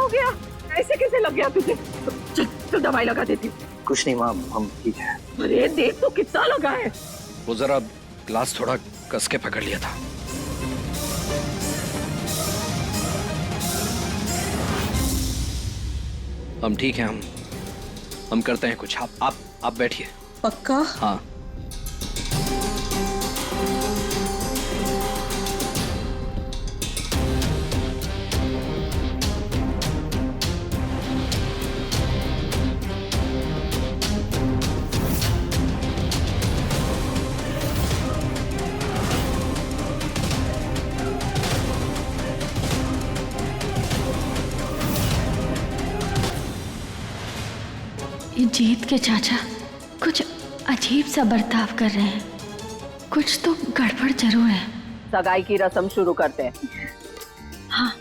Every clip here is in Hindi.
हो गया? ऐसे कैसे लग गया तुझे? चल तो दवाई लगा देती हूँ। कुछ नहीं माँ, हम ठीक है। अरे देख तो कितना लगा है। वो जरा ग्लास थोड़ा कस के पकड़ लिया था। हम ठीक हैं। हम करते हैं कुछ। आप बैठिए। पक्का? हाँ। ये जीत के चाचा कुछ अजीब सा बर्ताव कर रहे हैं। कुछ तो गड़बड़ जरूर है। सगाई की रस्म शुरू करते हैं। हाँ।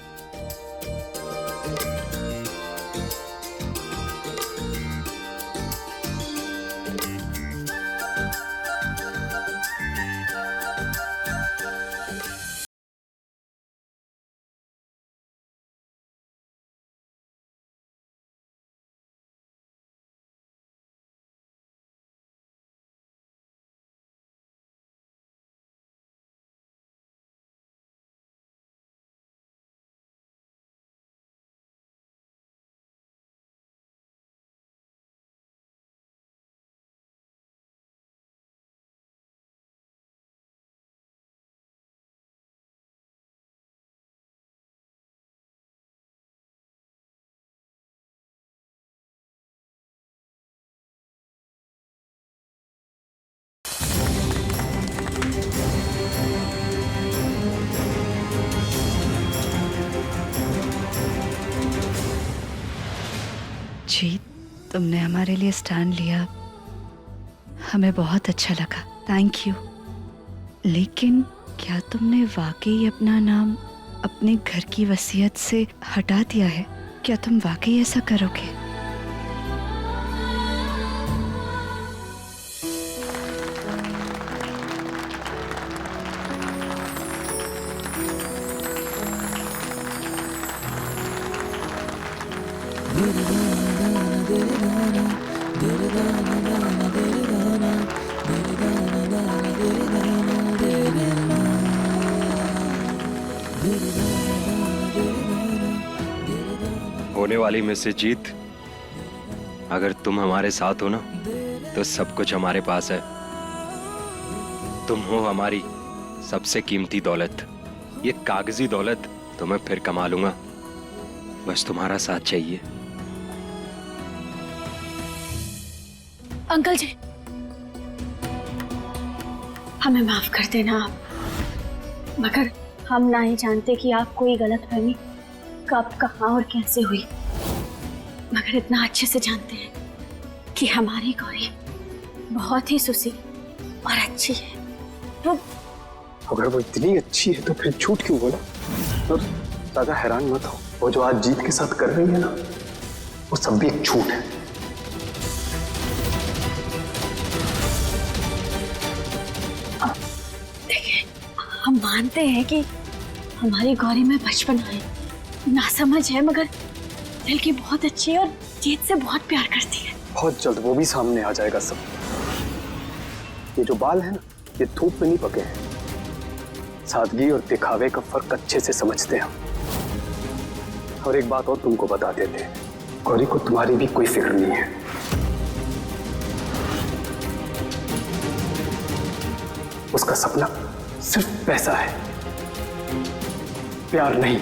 जीत, तुमने हमारे लिए स्टैंड लिया, हमें बहुत अच्छा लगा। Thank you. लेकिन क्या तुमने वाकई अपना नाम अपने घर की वसीयत से हटा दिया है? क्या तुम वाकई ऐसा करोगे? होने वाली मिसेस जीत, अगर तुम हमारे साथ हो ना तो सब कुछ हमारे पास है। तुम हो हमारी सबसे कीमती दौलत। ये कागजी दौलत तो मैं फिर कमा लूंगा, बस तुम्हारा साथ चाहिए। अंकल जी, हमें माफ कर देना आप, मगर हम ना ही जानते कि आप कोई गलतफहमी कब, कहाँ और कैसे हुई, मगर इतना अच्छे से जानते हैं कि हमारी गौरी बहुत ही सुशील और अच्छी है। तो अगर वो इतनी अच्छी है तो फिर झूठ क्यों बोला? और ज्यादा हैरान मत हो, वो जो आज जीत के साथ कर रही है ना, वो सब भी एक झूठ है। देखिए, हम मानते हैं कि हमारी गौरी में बचपन है, नासमझ है, मगर दिल की बहुत अच्छी है और जीत से बहुत प्यार करती है। बहुत जल्द वो भी सामने आ जाएगा सब। ये जो बाल है ना, ये धूप में नहीं पके हैं। सादगी और दिखावे का फर्क अच्छे से समझते हैं हम। और एक बात और तुमको बता देते हैं, गौरी को तुम्हारी भी कोई फिक्र नहीं है। उसका सपना सिर्फ पैसा है, प्यार नहीं।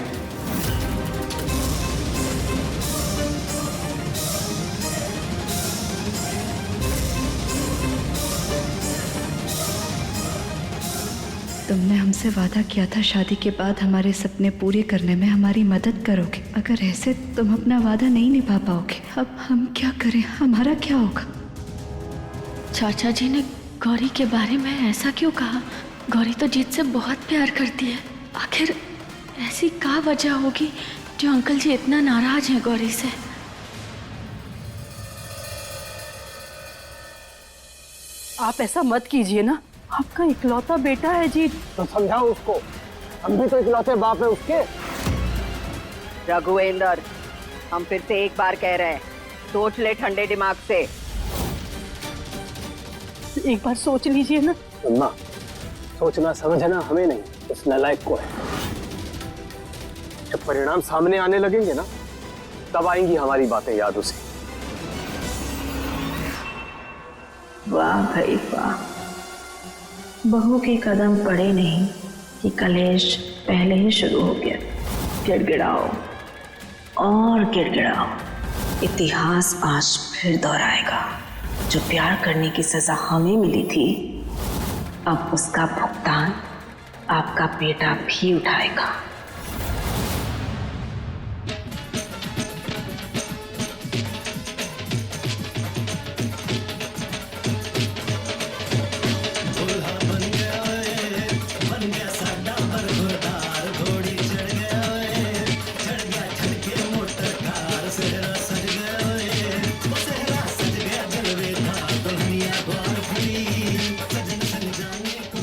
तुमने हमसे वादा किया था शादी के बाद हमारे सपने पूरे करने में हमारी मदद करोगे। अगर ऐसे तुम अपना वादा नहीं निभा पाओगे, अब हम क्या करें? हमारा क्या होगा? चाचा जी ने गौरी के बारे में ऐसा क्यों कहा? गौरी तो जीत से बहुत प्यार करती है। आखिर ऐसी क्या वजह होगी जो अंकल जी इतना नाराज हैं गौरी से? आप ऐसा मत कीजिए ना, आपका इकलौता बेटा है जीत। तो समझाओ उसको, हम भी तो इकलौते बाप है उसके। रघुवेंद्र, हम फिर से एक बार कह रहे हैं, सोच ले ठंडे दिमाग से। एक बार सोच लीजिए ना। अम्मा, सोचना समझना हमें नहीं, उस नालायक को है। जब परिणाम सामने आने लगेंगे ना, तब आएंगी हमारी बातें याद उसे। वाह भाई वाह, बहू के कदम पड़े नहीं कि कलेश पहले ही शुरू हो गया। गिड़गिड़ाओ और गिड़गिड़ाओ, इतिहास आज फिर दोहराएगा। जो प्यार करने की सजा हमें मिली थी, अब उसका भुगतान आपका बेटा भी उठाएगा।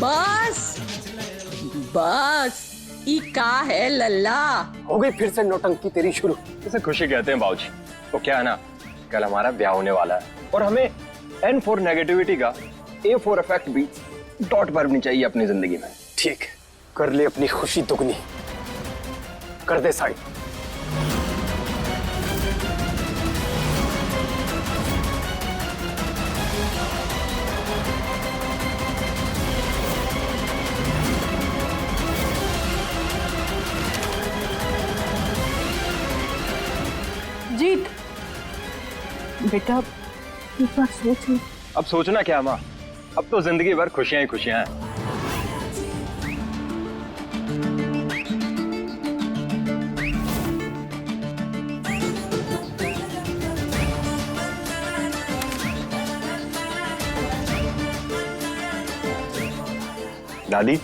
बस बस, ई का है लल्ला। हो गई फिर से नौटंकी तेरी शुरू। इसे खुशी कहते हैं बाबूजी। तो क्या है ना, कल हमारा ब्याह होने वाला है और हमें N फॉर नेगेटिविटी का A फॉर इफेक्ट भी डॉट भरनी चाहिए अपनी जिंदगी में। ठीक, कर ले अपनी खुशी दुगनी, कर दे साइड। जीत, बेटा एक बार सोच लो। अब सोचना क्या माँ, अब तो जिंदगी भर खुशियां ही खुशियां हैं। दादी,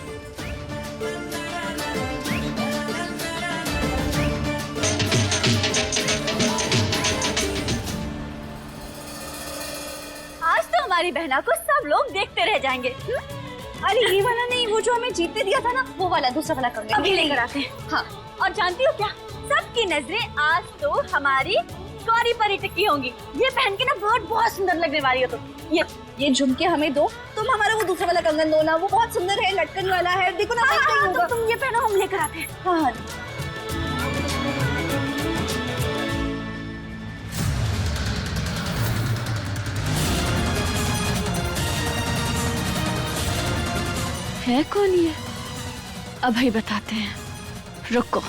आज तो हमारी बहना को सब लोग देखते रह जाएंगे। अरे ये वाला नहीं, वो जो हमें जीतने दिया था ना, वो वाला दूसरा वाला कंगन अभी लेकर आते हैं। हाँ, और जानती हो क्या, सबकी नजरें आज तो हमारी गौरी पर ही टिकी होंगी। ये पहन के ना बहुत बहुत सुंदर लगने वाली हो तुम। ये झुमके हमें दो, तुम हमारा वो दूसरा वाला कंगन दो ना, वो बहुत सुंदर है, लटकन वाला है। देखो ना, तो तुम ये पहनो, हम लेकर आते हैं। हाँ है कौन ये? अभी बताते हैं, रुको।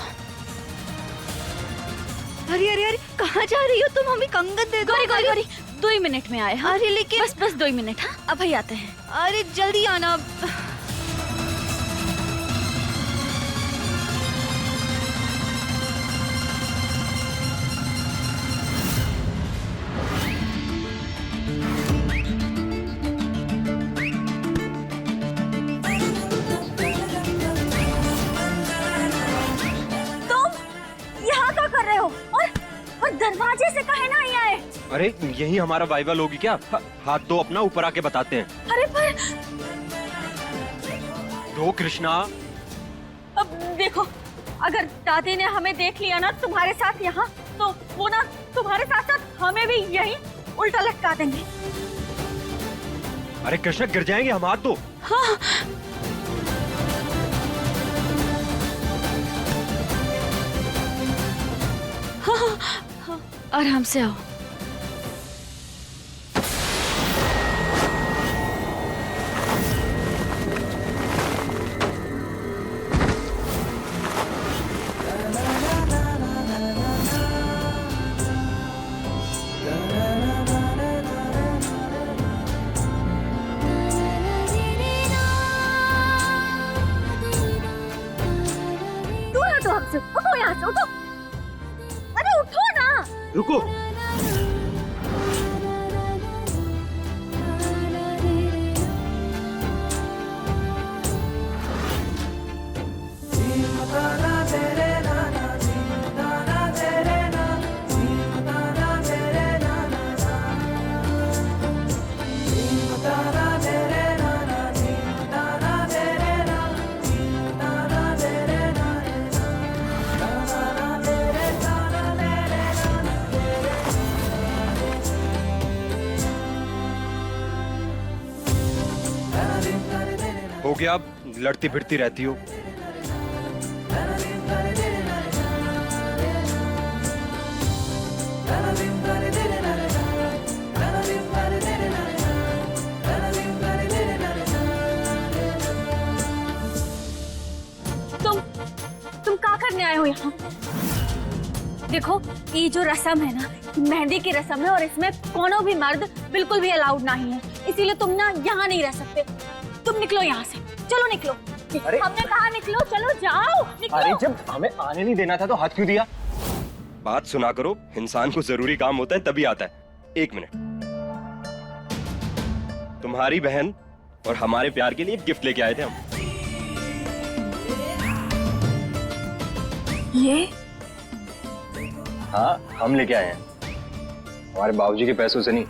अरे अरे अरे, कहाँ जा रही हो तुम? हमें कंगन दे दो। गौरी गौरी गौरी, 2 ही मिनट में आए। हाँ? अरे लेकिन बस 2 ही मिनट। हाँ, अभी आते हैं। अरे जल्दी आना। दरवाजे से काहे ना ही आए? अरे यही हमारा वाइवा लोगी क्या? हाथ दो अपना, ऊपर आके बताते हैं। अरे पर दो कृष्णा। अब देखो, अगर दादी ने हमें देख लिया ना तुम्हारे साथ यहाँ, तो वो ना तुम्हारे साथ साथ हमें भी यही उल्टा लटका देंगे। अरे कृष्णा, गिर जाएंगे हम, हाथ दो। हाँ। हाँ, आराम से आओ। उठो यहाँ से, उठो। अरे उठो ना। रुको। हो गया, अब लड़ती फिरती रहती हो। तुम क्या करने आए हो यहाँ? देखो, ये जो रस्म है ना, मेहंदी की रस्म है और इसमें कोनो भी मर्द बिल्कुल भी अलाउड नहीं है, इसीलिए तुम ना यहाँ नहीं रह सकते। तुम निकलो यहाँ से, चलो निकलो। हमने कहा निकलो, चलो जाओ, निकलो। अरे जब हमें आने नहीं देना था तो हाथ क्यों दिया? बात सुना करो, इंसान को जरूरी काम होता है तभी आता है। एक मिनट, तुम्हारी बहन और हमारे प्यार के लिए एक गिफ्ट लेके आए थे हम। ये? हाँ, हम लेके आए हैं, हमारे बाबूजी के पैसों से नहीं,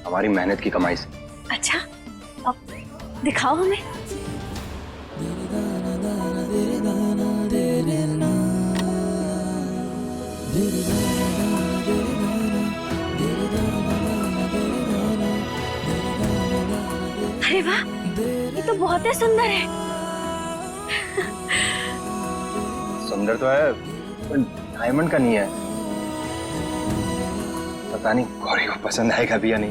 हमारी मेहनत की कमाई से। अच्छा, अब दिखाओ हमें। अरे वाह, ये तो बहुत ही सुंदर है। सुंदर तो है, पर डायमंड का नहीं है। पता नहीं गौरी को पसंद आएगा भी या नहीं।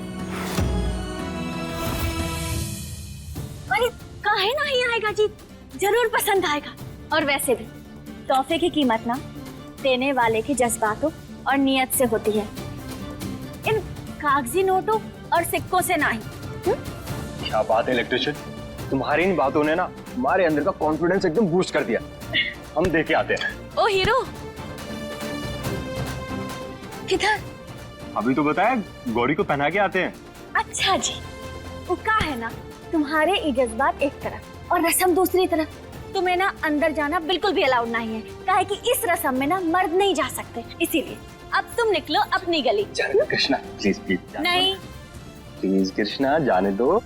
अरे काहे नहीं आएगा जी, जरूर पसंद आएगा। और वैसे भी तोहफे की कीमत ना देने वाले के जज्बातों और नियत से होती है, इन कागजी नोटों और सिक्कों से नहीं। क्या बात है इलेक्ट्रिशियन, तुम्हारी इन बातों ने ना हमारे अंदर का कॉन्फिडेंस एकदम बूस्ट कर दिया। हम देके आते हैं। ओ हीरो, किधर? अभी तो बताया, गौरी को पहना के आते हैं। अच्छा जी, वो का है ना, तुम्हारे ये जज्बात एक तरफ और रस्म दूसरी तरफ। तुम्हें ना अंदर जाना बिल्कुल भी अलाउड नहीं है, काहे कि इस रस्म में ना मर्द नहीं जा सकते, इसीलिए अब तुम निकलो अपनी गली। Krishna please please. नहीं प्लीज कृष्णा, जाने दो।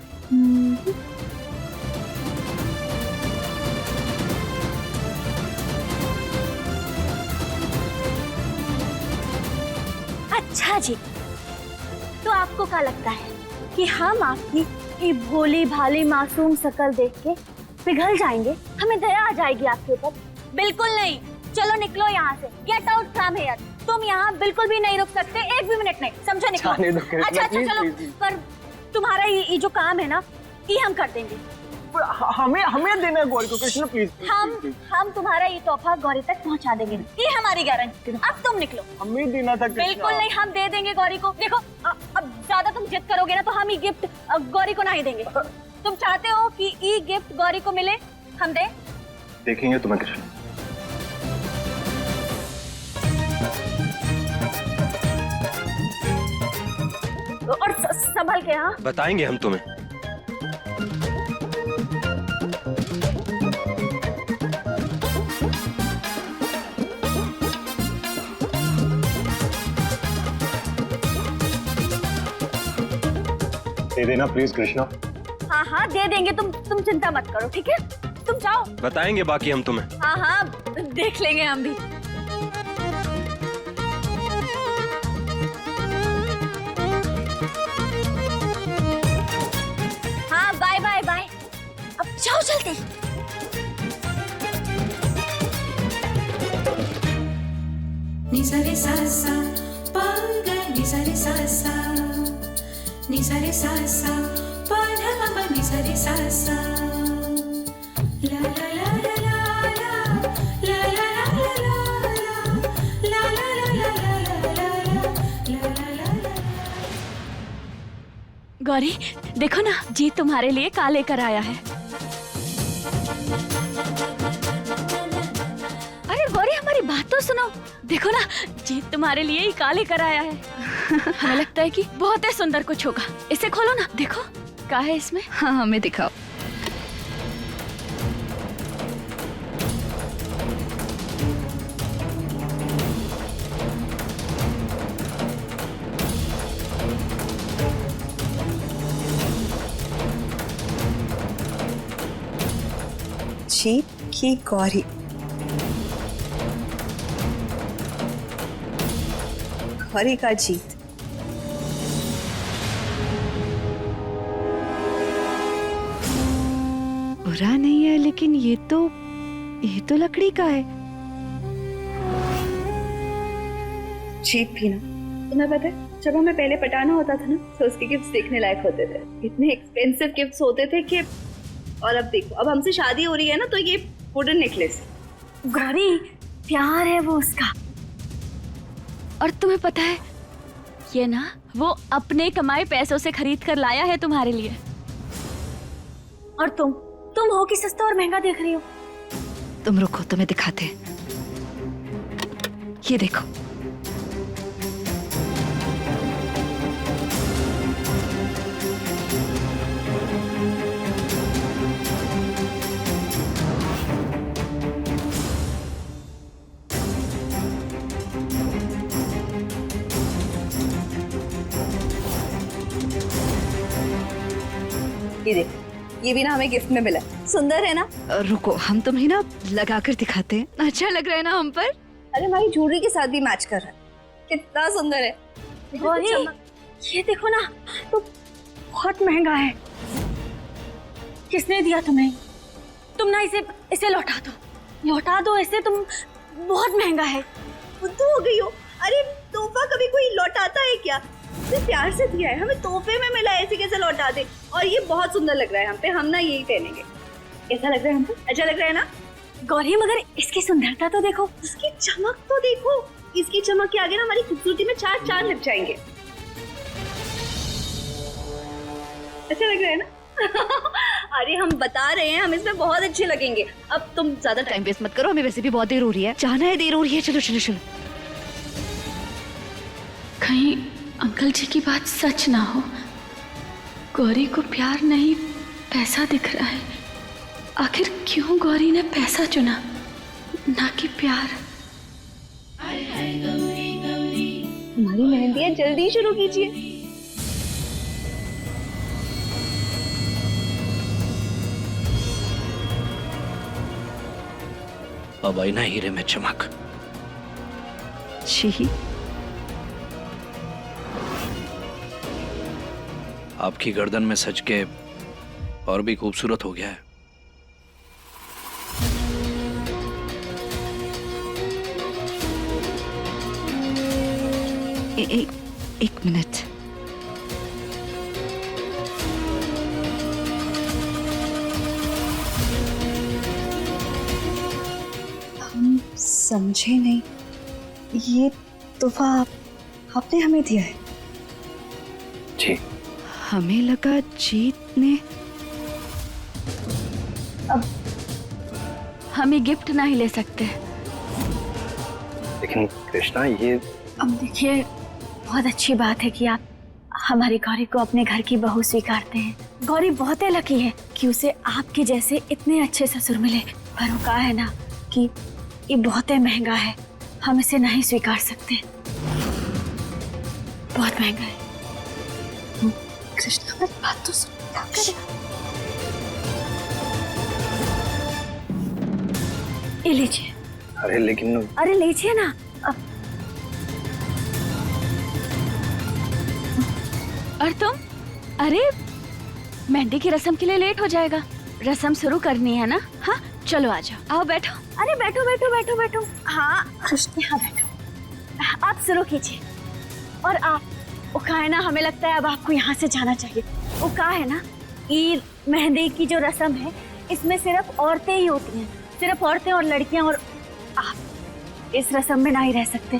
अच्छा जी, तो आपको क्या लगता है कि हम आपकी ये भोली भाली मासूम शक्ल देख के पिघल जाएंगे, हमें दया आ जाएगी आपके ऊपर? बिल्कुल नहीं। चलो निकलो यहाँ से, गेट आउट फ्रॉम हियर। तुम यहाँ बिल्कुल भी नहीं रुक सकते, एक भी मिनट नहीं, समझो? निकलो। जाने दो कृष्णा, अच्छा प्लीज, चलो, प्लीज। पर तुम्हारा ये जो काम है ना, ये हम कर देंगे। हमें देना है गौरी को। कृष्णा प्लीज। हम तुम्हारा ये तोहफा गौरी तक पहुँचा देंगे, ये हमारी गारंटी। अब तुम निकलो। हमें देना था कृष्णा। बिल्कुल नहीं, हम दे देंगे गौरी को। देखो, अब ज्यादा तुम जिद करोगे ना तो हम ये गिफ्ट गौरी को नहीं देंगे। तुम चाहते हो कि ये गिफ्ट गौरी को मिले, हम दे? देखेंगे तुम्हें कृष्णा। और संभल के। हाँ, बताएंगे हम तुम्हें। दे देना प्लीज कृष्णा। हाँ हाँ दे देंगे, तुम चिंता मत करो, ठीक है? तुम जाओ। बताएंगे बाकी हम तुम्हें। हाँ हाँ देख लेंगे हम भी। हाँ बाय बाय बाय, अब जाओ जल्दी। निसरे सासा पागा निसरे सासा निसरे सासा पाधा ममा निसरे सासा ला ला ला ला ला ला ला ला ला ला। गौरी देखो ना, जी तुम्हारे लिए का लेकर आया है। अरे गौरी हमारी बात तो सुनो। देखो ना, जी तुम्हारे लिए ही का लेकर आया है। हमें लगता है कि बहुत ही सुंदर कुछ होगा। इसे खोलो ना, देखो क्या है इसमें। हाँ हमें दिखाओ। जीत की गौरी। गौरी का जीत। बुरा नहीं है, लेकिन ये तो लकड़ी का है। जीत भी ना, तुम्हें पता है जब हमें पहले पटाना होता था ना तो उसके गिफ्ट्स देखने लायक होते थे, इतने एक्सपेंसिव गिफ्ट्स होते थे कि, और अब देखो अब हमसे शादी हो रही है ना तो ये वुडन नेकलेस। गौरी प्यार है वो उसका, और तुम्हें पता है ये ना वो अपने कमाए पैसों से खरीद कर लाया है तुम्हारे लिए। और तुम हो कि सस्ता और महंगा देख रही हो। तुम रुको, तुम्हें दिखाते हैं। ये देखो। ये देखो, ये भी ना हमें गिफ्ट में मिला, सुंदर है ना। रुको, हम तुम्हें ना लगाकर दिखाते हैं। अच्छा लग रहा है ना हम पर? अरे हमारी ज्वेलरी के साथ भी मैच कर रहा है, कितना सुंदर है। गौरी ये देखो ना, तो बहुत महंगा है। किसने दिया तुम्हें? तुम ना इसे लौटा दो इसे, तुम बहुत महंगा है। बुद्धू हो गई हो? अरे तोहफा कभी कोई लौटाता है क्या? इसे प्यार से दिया है, हमें तोहफे में मिला है, ऐसे कैसे लौटा दे? और ये बहुत सुंदर लग रहा है हम पे, हम ना यही पहनेंगे। कैसा लग रहा है हम पे? अच्छा लग रहा है ना? गौरी मगर इसकी सुंदरता तो देखो, इसकी चमक तो देखो, इसकी चमक के आगे ना हमारी खूबसूरती में चार चांद लग जाएंगे। अच्छा लग रहा है ना? अरे हम बता रहे हैं हम इसमें बहुत अच्छे लगेंगे। अब तुम ज्यादा टाइम वेस्ट मत करो, हमें वैसे भी बहुत देर हो रही है। जाना है, देर हो रही है। चलो चलो चलो। कहीं अंकल जी की बात सच ना हो। गौरी को प्यार नहीं पैसा दिख रहा है। आखिर क्यों गौरी ने पैसा चुना ना कि प्यार? हमारी मेहंदियां जल्दी शुरू कीजिए। अब आई ना हीरे में चमक। छी, आपकी गर्दन में सज के और भी खूबसूरत हो गया है। एक मिनट। हम समझे नहीं, ये तोहफा आपने हमें दिया है? जी। हमें लगा जीत ने। अब हम ये गिफ्ट ना ही ले सकते। लेकिन कृष्णा ये, अब देखिए बहुत अच्छी बात है कि आप हमारी गौरी को अपने घर की बहू स्वीकारते हैं। गौरी बहुत ही लकी है कि उसे आपके जैसे इतने अच्छे ससुर मिले। पर वो कहा है ना कि ये बहुत ही महंगा है, हम इसे नहीं स्वीकार सकते। बहुत महंगा है। कृष्णा मेरी बात तो सुन। ये लीजिए। अरे लेकिन, अरे लीजिए ना। और तुम? अरे मेहंदी की रस्म के लिए लेट हो जाएगा, रस्म शुरू करनी है ना। हाँ चलो आ जाओ, आओ बैठो। अरे बैठो बैठो बैठो बैठो। हाँ कृष्ण यहाँ बैठो, आप शुरू कीजिए। और आप वो कहा है ना, हमें लगता है अब आपको यहाँ से जाना चाहिए। वो कहा है ना, ये मेहंदी की जो रस्म है इसमें सिर्फ औरतें ही होती हैं, सिर्फ औरतें और लड़कियां, और आप इस रस्म में ना ही रह सकते,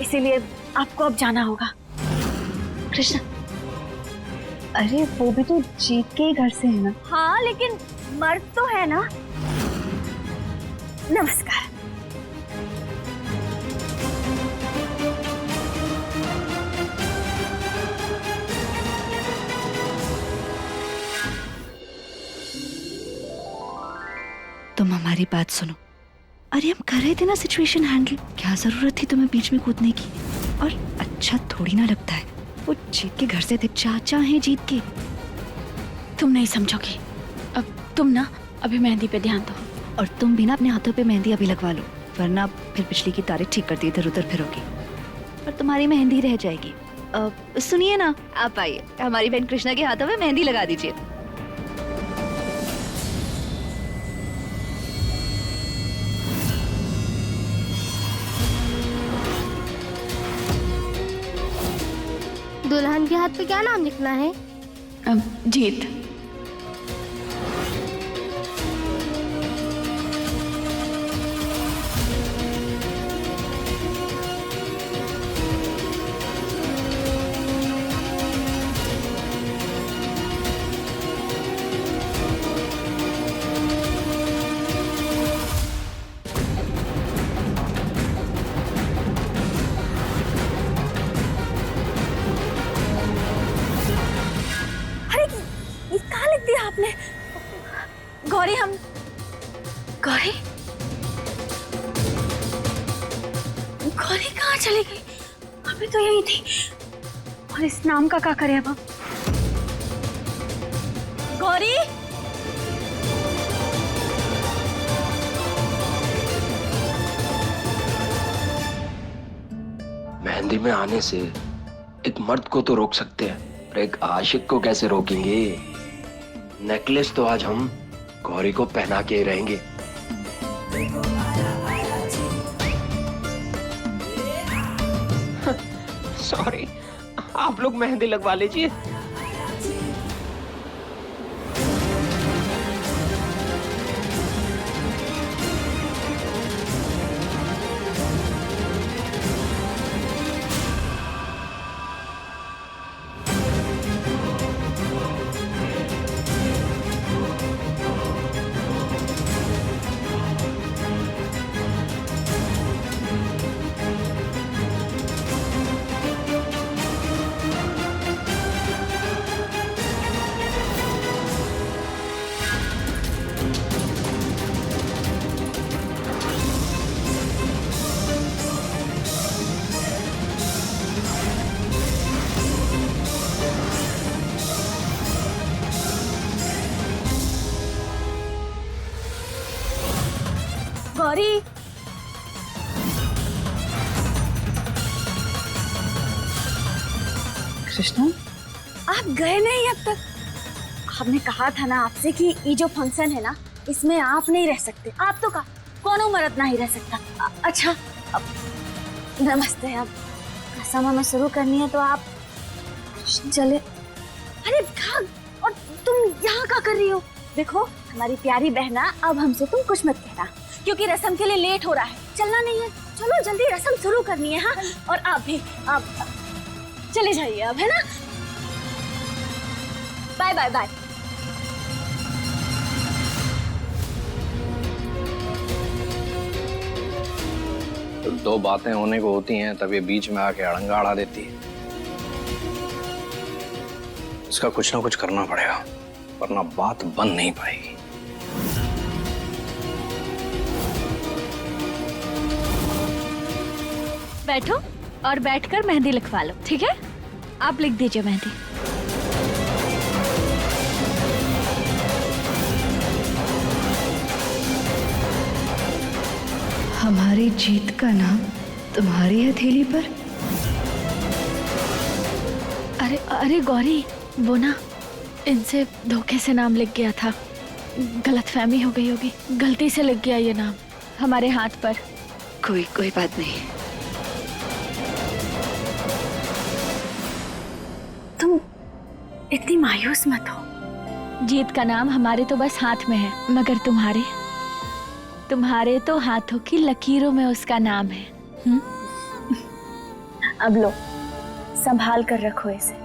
इसीलिए आपको अब जाना होगा। कृष्ण, अरे वो भी तो जीत के ही घर से है ना। हाँ लेकिन मर्द तो है ना। नमस्कार। तुम हमारी बात सुनो। अरे हम कर रहे थे ना सिचुएशन हैंडल, क्या जरूरत थी तुम्हें बीच में कूदने की? और अच्छा थोड़ी ना लगता है, वो जीत के घर से थे, चाचा हैं जीत के। तुम नहीं समझोगी। अब तुम ना अभी मेहंदी पे ध्यान दो। और तुम भी ना अपने हाथों पे मेहंदी अभी लगवा लो, वरना फिर पिछली की तारीख ठीक करती इधर उधर फिरोगी और तुम्हारी मेहंदी रह जाएगी। सुनिए ना, आप आइए, हमारी बहन कृष्णा के हाथों में मेहंदी लगा दीजिए। के हाथ पे क्या नाम लिखना है? जीत। आपने गौरी, हम गौरी गौरी कहाँ चली गई? अभी तो यही थी। और इस नाम का क्या करें अब हम? गौरी, मेहंदी में आने से एक मर्द को तो रोक सकते हैं, पर एक आशिक को कैसे रोकेंगे? नेकलेस तो आज हम गौरी को पहना के ही रहेंगे। सॉरी, आप लोग मेहंदी लगवा लीजिए। गौरी, कृष्णा, आप गए नहीं अब तक? आपने कहा था ना आपसे कि ये जो फंक्शन है ना, इसमें आप नहीं रह सकते। आप तो का कौन मर्द नहीं रह सकता। अच्छा, अब नमस्ते। अब कसम हमें शुरू करनी है तो आप चले। अरे भाग, और तुम यहाँ क्या कर रही हो? देखो हमारी प्यारी बहना, अब हमसे तुम कुछ मत कहना, क्योंकि रस्म के लिए लेट हो रहा है। चलना नहीं है, चलो जल्दी रस्म शुरू करनी है। हाँ, और आप भी, आप चले जाइए अब, है ना? Bye bye bye. तो दो बातें होने को होती हैं, तब ये बीच में आके अड़ंगा अड़ा देती है। इसका कुछ ना कुछ करना पड़ेगा, वरना बात बन नहीं पाएगी। बैठो और बैठकर मेहंदी लिखवा लो, ठीक है? आप लिख दीजिए मेहंदी। हमारी जीत का नाम तुम्हारी हथेली पर? अरे अरे गौरी, वो ना इनसे धोखे से नाम लिख गया था। गलतफहमी हो गई होगी, गलती से लिख गया ये नाम हमारे हाथ पर। कोई बात नहीं। तुम इतनी मायूस मत हो। जीत का नाम हमारे तो बस हाथ में है, मगर तुम्हारे तो हाथों की लकीरों में उसका नाम है। अब लो, संभाल कर रखो इसे।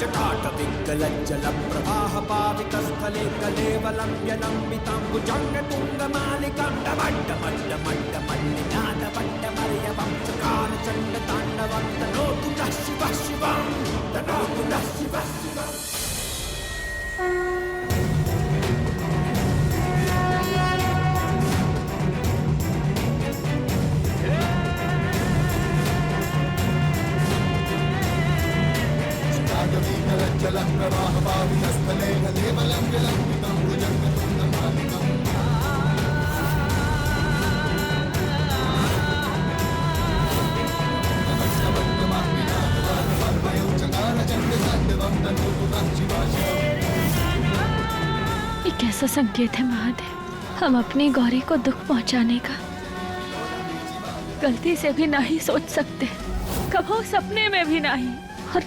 जटाटपिङ्गलज्जलप्रवाह पावितस्थले कलेवलं यलम्बिताम्बुजङ्गतुङ्गमालिकां डमड्डमड्डमड्डमड्डिनादवड्डमर्यवं चकारचण्डताण्डवं तनोतु नः शिवः शिवं तनोतु नः शिवः शिवम् ये कैसा संकेत है महादेव? हम अपनी गौरी को दुख पहुंचाने का गलती से भी नहीं सोच सकते, कभो सपने में भी नहीं, और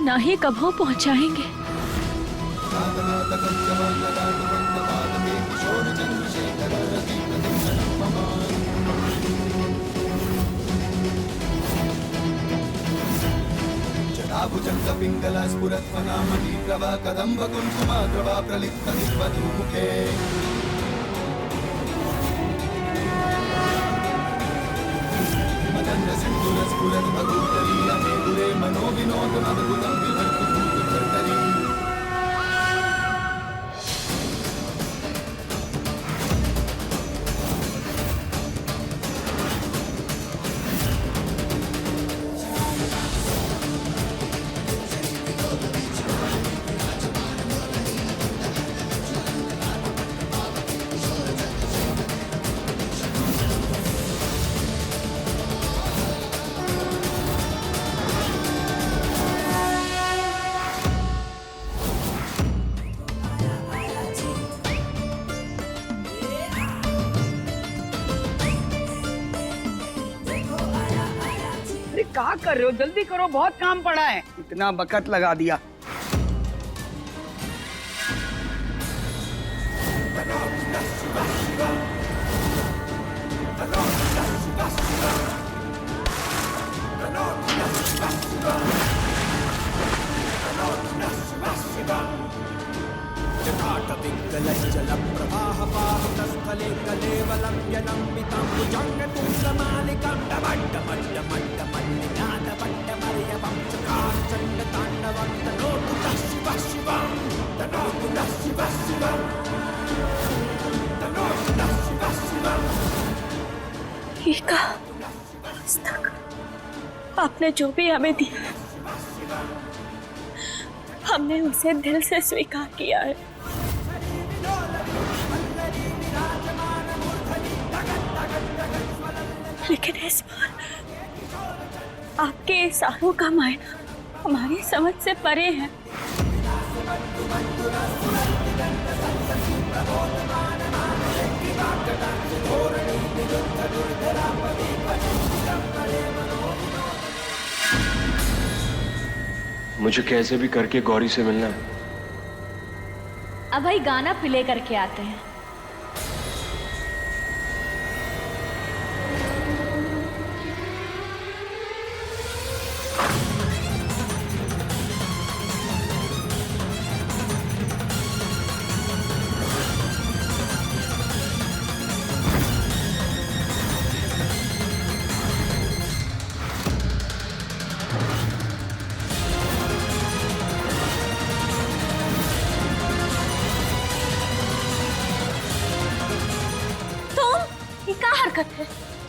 ना ही कभो पहुंचाएंगे। जटाभुजङ्गपिङ्गला स्फुरत्वनामती प्रभा कदम्ब कुङ्कुमाग्रवा प्रलिप्तदिग्वधूमुखे मदन्नसिन्धुरस्फुरद्भगूतरी अमे गुरे मनोविनोदमद्भुतं विभक्तभूतभर्तरी क्या कर रहे हो? जल्दी करो, बहुत काम पड़ा है। इतना वक्त लगा दिया। जटाटपिङ्गलज्जलप्रवाह पावितस्थले कलेवलं यलम्बिताम्बुजङ्गतुङ्गमालिकां डमड्डमड्डमड्डमड्डिनादवड्डमर्यवं चकारचण्डताण्डवं तनोतु नः शिवः शिवं तनोतु नः शिवः शिवं तनोतु नः शिवः शिवं। ये कहा आज तक आपने जो भी हमें दिया है, हमने उसे दिल से स्वीकार किया है, लेकिन इस बार आपके इशारों का मायना हमारी समझ से परे है। मुझे कैसे भी करके गौरी से मिलना है। अब भाई गाना प्ले करके आते हैं।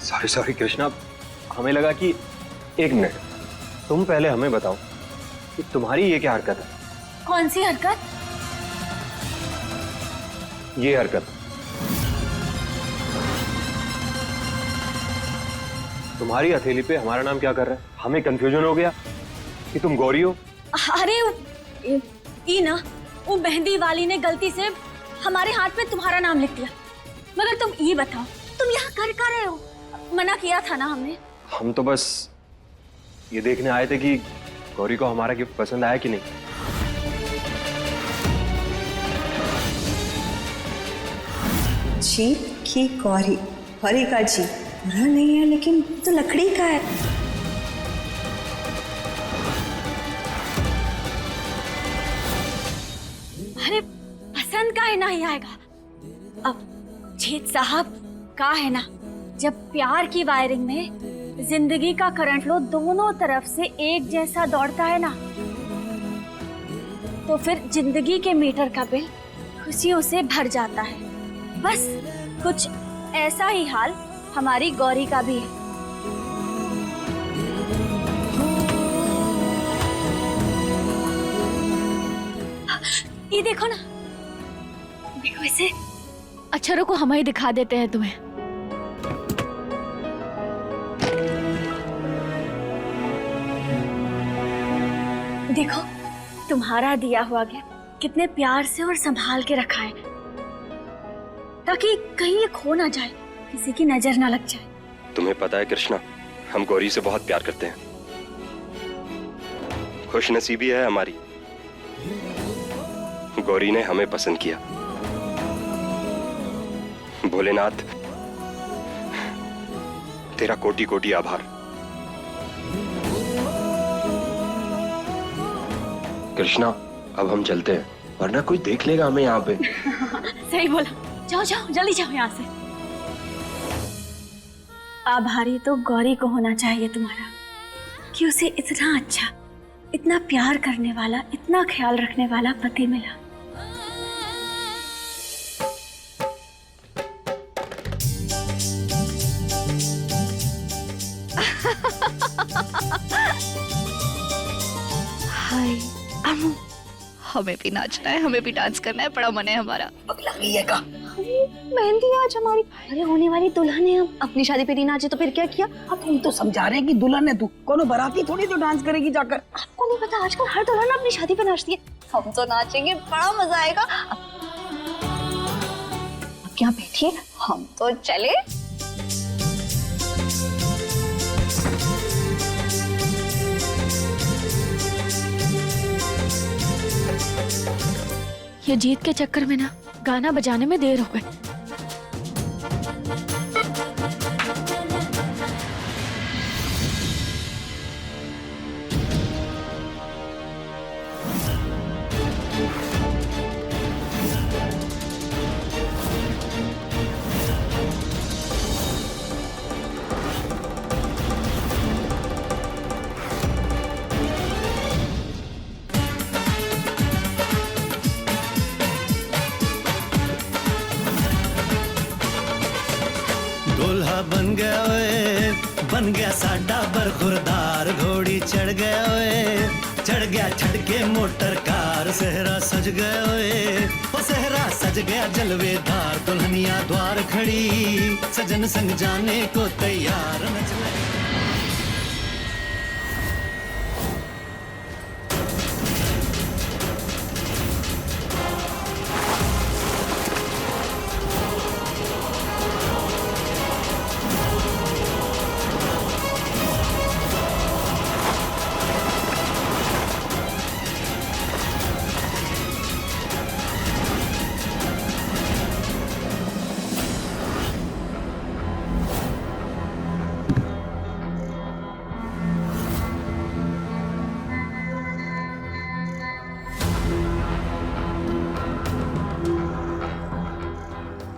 सॉरी सॉरी कृष्णा, हमें लगा कि एक मिनट, तुम पहले हमें बताओ कि तुम्हारी ये क्या हरकत है? कौन सी हरकत? ये हरकत। तुम्हारी हथेली पे हमारा नाम क्या कर रहा है? हमें कंफ्यूजन हो गया कि तुम गौरी हो। अरे ये ना, वो मेहंदी वाली ने गलती से हमारे हाथ पे तुम्हारा नाम लिख दिया। मगर तुम ये बताओ, तुम यहाँ कर रहे हो? मना किया था ना हमने। हम तो बस ये देखने आए थे कि गौरी को हमारा गिफ्ट पसंद आया कि नहीं। जीप की गौरी, गौरी का जीप पूरा नहीं है, लेकिन तो लकड़ी का है। ही नहीं आएगा। अब जीत साहब का है ना, जब प्यार की वायरिंग में जिंदगी का करंट फ्लो दोनों तरफ से एक जैसा दौड़ता है ना, तो फिर जिंदगी के मीटर का बिल खुशियों से भर जाता है। बस कुछ ऐसा ही हाल हमारी गौरी का भी है। ये देखो ना, देखो इसे। अच्छा रुको, हम ही दिखा देते हैं तुम्हें। देखो तुम्हारा दिया हुआ गिफ्ट कितने प्यार से और संभाल के रखा है, ताकि कहीं ये खो ना जाए, किसी की नजर ना लग जाए। तुम्हें पता है कृष्णा, हम गौरी से बहुत प्यार करते हैं। खुशनसीबी है हमारी, गौरी ने हमें पसंद किया। भोलेनाथ, तेरा कोटि कोटि आभार। कृष्णा, अब हम चलते हैं, वरना कोई देख लेगा हमें यहाँ पे। सही बोला, जाओ जाओ जल्दी जाओ यहाँ से। आभारी तो गौरी को होना चाहिए तुम्हारा, कि उसे इतना अच्छा, इतना प्यार करने वाला, इतना ख्याल रखने वाला पति मिला। हाय अम्मू, हमें भी नाचना है, हमें भी डांस करना है, बड़ा मन है हमारा। मेहंदी आज हमारी, अरे होने वाली दुल्हन है, हम अपनी शादी पे नहीं नाचे तो फिर क्या किया? अब तुम तो समझा रहे हैं कि दुल्हन है तू, कोनो बाराती थोड़ी तो डांस करेगी जाकर। आपको नहीं पता आजकल हर दुल्हन अपनी शादी पे नाचती है। हम तो नाचेंगे, बड़ा मजा आएगा। अब क्या बैठिए, हम तो चले। ये जीत के चक्कर में ना गाना बजाने में देर हो गई। दूल्हा बन गया ओए, बन गया साडा बरखुरदार, घोड़ी चढ़ गया ओए, चढ़ गया छड़के मोटर कार, सहरा सज गया ओए, ओ सहरा सज गया जलवेदार, दुल्हनिया द्वार खड़ी, सजन संग जाने को तैयार, नच ले।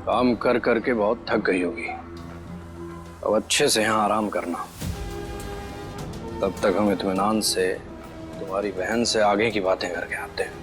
काम कर करके बहुत थक गई होगी, अब अच्छे से यहाँ आराम करना। तब तक हम इत्मीनान से तुम्हारी बहन से आगे की बातें करके आते हैं।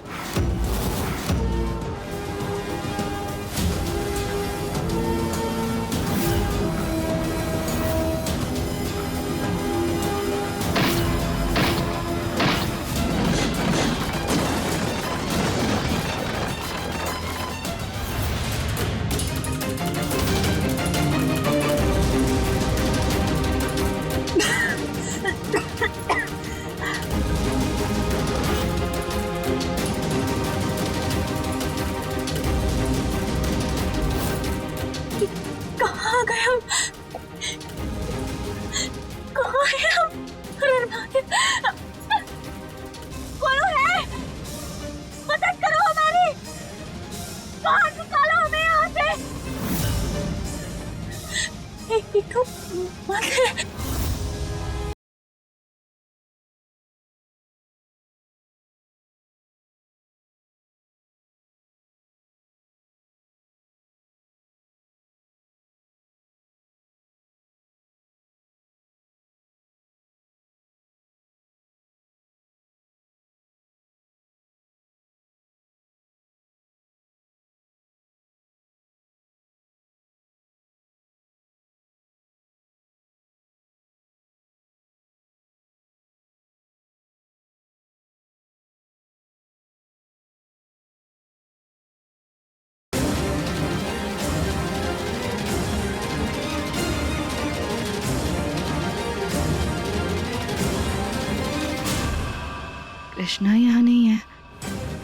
कृष्णा यहाँ नहीं है,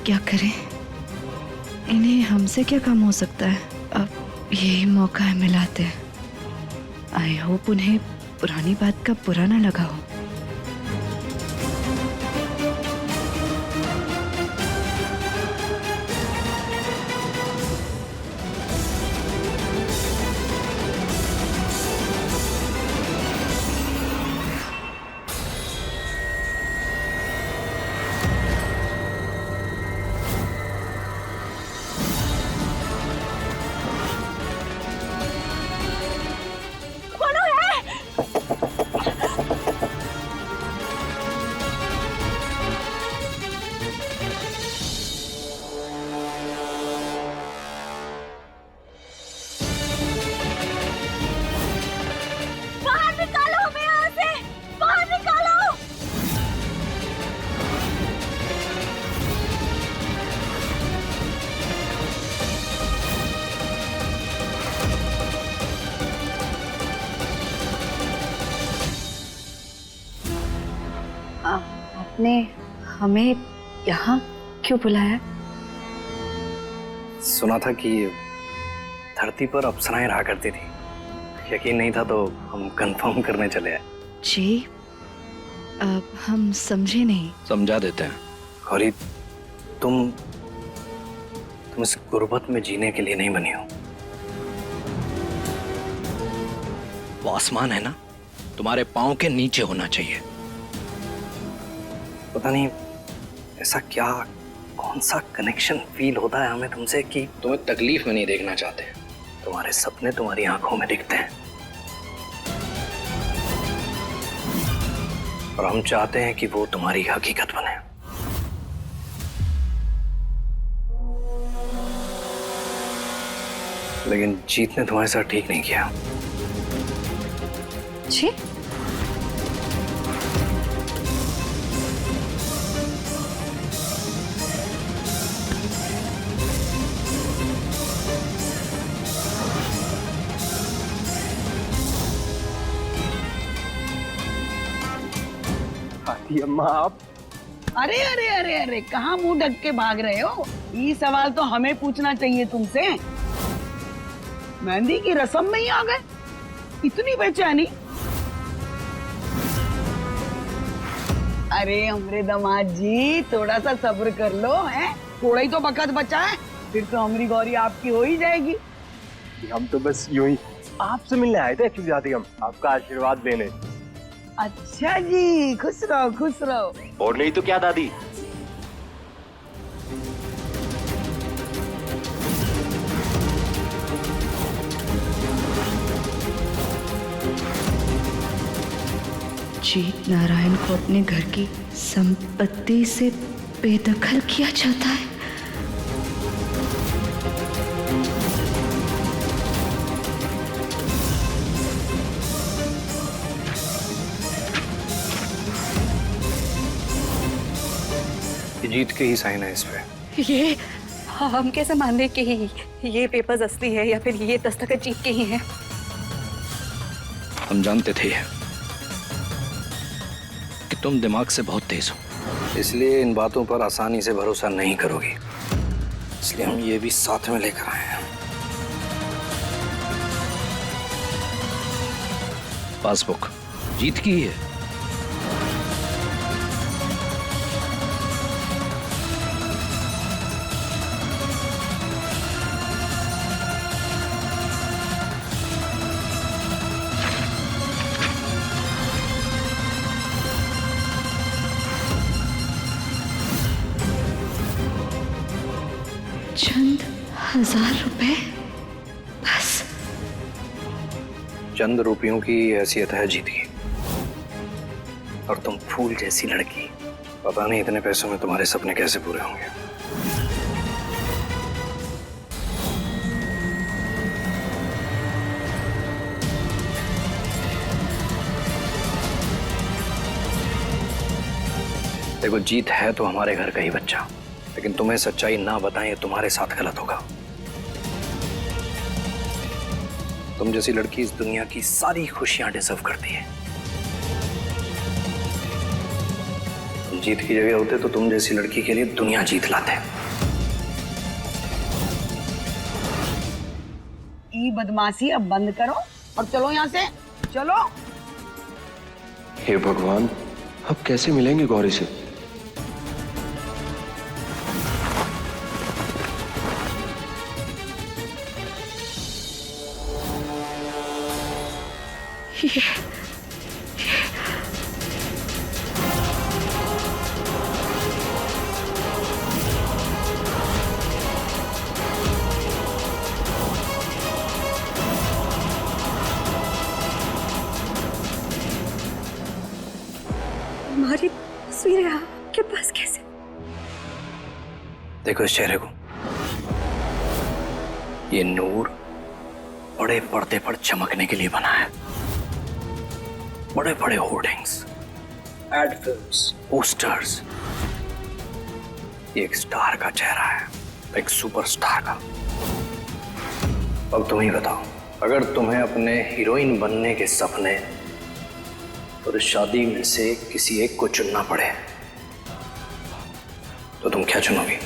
क्या करें? इन्हें हमसे क्या काम हो सकता है? अब यही मौका है, मिलाते हैं। आई होप उन्हें पुरानी बात का बुरा ना लगा हो। आपने हमें यहाँ क्यों बुलाया? सुना था कि धरती पर अप्सराएं रहा करती थी। यकीन नहीं था तो हम कंफर्म करने चले आए। जी, अब हम समझे नहीं। समझा देते हैं। गौरी, तुम इस गुर्बत में जीने के लिए नहीं बनी हो। वो आसमान है ना, तुम्हारे पाँव के नीचे होना चाहिए। पता नहीं ऐसा क्या, कौन सा कनेक्शन फील होता है हमें तुमसे कि तुम्हें तकलीफ में नहीं देखना चाहते। तुम्हारे सपने तुम्हारी आंखों में दिखते हैं और हम चाहते हैं कि वो तुम्हारी हकीकत बने। लेकिन जीत ने तुम्हारे साथ ठीक नहीं किया। जी? अम्मा आप? अरे अरे अरे अरे, कहाँ मुंह ढक के भाग रहे हो? ये सवाल तो हमें पूछना चाहिए तुमसे। मेहंदी की रस्म में ही आ गए? इतनी बेचैनी? अरे हमरे दामाद जी, थोड़ा सा सब्र कर लो, हैं? थोड़ा ही तो वक्त बचा है, फिर तो हमारी गौरी आपकी हो ही जाएगी। हम तो बस यूं ही आपसे मिलने आए थे एक्चुअली दादी, हम आपका आशीर्वाद लेने। अच्छा जी, खुश रहो खुश रहो। और नहीं तो क्या दादी। जीत नारायण को अपने घर की संपत्ति से बेदखल किया जाता है। जीत के ही साइन है इस पे। ये हम कैसे मान लें कि ये पेपर्स असली है या फिर ये दस्तखत जीत के ही हैं? हम जानते थे कि तुम दिमाग से बहुत तेज हो, इसलिए इन बातों पर आसानी से भरोसा नहीं करोगी। इसलिए हम ये भी साथ में लेकर आए हैं। पासबुक जीत की ही है। चंद 1000 रुपए बस। चंद रुपयों की हैसियत है जीत की, और तुम फूल जैसी लड़की। पता नहीं इतने पैसों में तुम्हारे सपने कैसे पूरे होंगे। देखो, जीत है तो हमारे घर का ही बच्चा, लेकिन तुम्हें सच्चाई ना बताएं तुम्हारे साथ गलत होगा। तुम जैसी लड़की इस दुनिया की सारी खुशियां डिजर्व करती है। जीत की जगह होते तो तुम जैसी लड़की के लिए दुनिया जीत लाते। ये बदमाशी अब बंद करो और चलो यहाँ से, चलो। हे भगवान, अब कैसे मिलेंगे गौरी से? हमारी तस्वीरें आपके पास कैसे? देखो इस चेहरे को, ये नूर बड़े पर्दे पर चमकने के लिए बना है। बड़े बड़े होर्डिंग्स, एड फिल्म्स, पोस्टर्स। ये एक स्टार का चेहरा है, एक सुपरस्टार का। अब तुम ही बताओ, अगर तुम्हें अपने हीरोइन बनने के सपने और इस शादी में से किसी एक को चुनना पड़े तो तुम क्या चुनोगी?